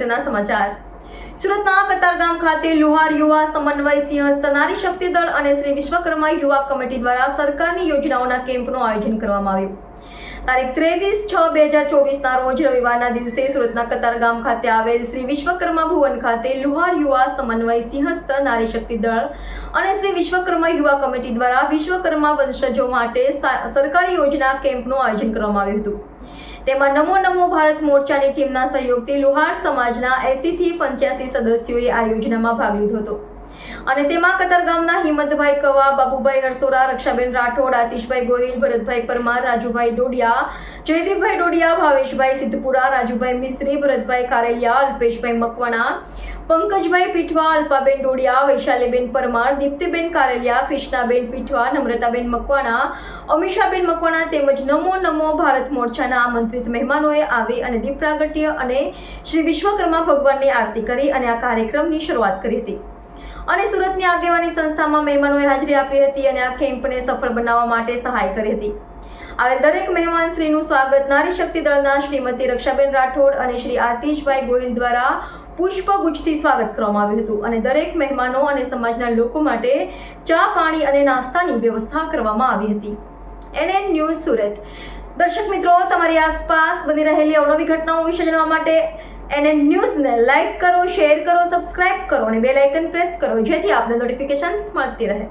અગત્યના સમાચાર સુરતના કતારગામ ખાતે લુહાર યુવા સમન્વય સિંહસ્થ નારી શક્તિ દળ અને શ્રી વિશ્વકર્મા યુવા કમિટી દ્વારા સરકારની યોજનાઓના કેમ્પનું આયોજન કરવામાં આવ્યું। તારીખ 23/6/2024 રોજ રવિવારના દિવસે સુરતના કતારગામ ખાતે આવેલ શ્રી વિશ્વકર્મા ભુવન ખાતે લુહાર યુવા સમન્વય સિંહસ્થ નારી શક્તિ દળ અને શ્રી વિશ્વકર્મા યુવા કમિટી દ્વારા વિશ્વકર્મા વંશજો માટે સરકારી યોજના કેમ્પનું આયોજન કરવામાં આવ્યું હતું। તેમાં નમો ભારત મોરચાની ટીમના સહયોગથી લુહાર સમાજના 80 થી 85 સદસ્યોએ આ યોજનામાં ભાગ લીધો હતો અને તેમાં કતારગામના હિંમતભાઈ કવા, બાબુભાઈ હરસોરા, રક્ષાબેન રાઠોડ, આતિશભાઈ ગોહિલ, ભરતભાઈ પરમાર, રાજુભાઈ ડોડિયા, જયદીપભાઈ ડોડિયા, ભાવેશભાઈ સિદ્ધપુરા, રાજુભાઈ મિસ્ત્રી, ભરતભાઈ કારેલિયા, અલ્પેશભાઈ મકવાણા, પંકજભાઈ પીઠવા, અલ્પાબેન ડોડિયા, વૈશાલીબેન પરમાર, દીપ્તિબેન કારેલિયા, કૃષ્ણાબેન પીઠવા, નમ્રતાબેન મકવાણા, અમીષાબેન મકવાણા તેમજ નમો ભારત મોરચાના આમંત્રિત મહેમાનોએ આવી અને દીપ પ્રાગટ્ય અને શ્રી વિશ્વકર્મા ભગવાનની આરતી કરી અને આ કાર્યક્રમની શરૂઆત કરી હતી અને સુરતની આગેવાની સંસ્થામાં મહેમાનોએ હાજરી આપી હતી અને આ કેમ્પને સફળ બનાવવા માટે સહાય કરી હતી। આવેલ દરેક મહેમાન શ્રીનું સ્વાગત નારી શક્તિ દળના શ્રીમતી રક્ષાબેન રાઠોડ અને શ્રી આતિશભાઈ ગોહિલ દ્વારા પુષ્પગુચ્છથી સ્વાગત કરવામાં આવ્યું હતું અને દરેક મહેમાનો અને સમાજના લોકો માટે ચા, પાણી અને નાસ્તાની વ્યવસ્થા કરવામાં આવી હતી। NN news Surat. દર્શક મિત્રો, તમારી આસપાસ બની રહેલી અવનવી ઘટનાઓ વિશે જાણવા માટે NN ન્યૂઝને લાઇક કરો, શેર કરો, સબસ્ક્રાઇબ કરો અને બેલ આઇકન પ્રેસ કરો જેથી આપને નોટિફિકેશન્સ મળતી રહે।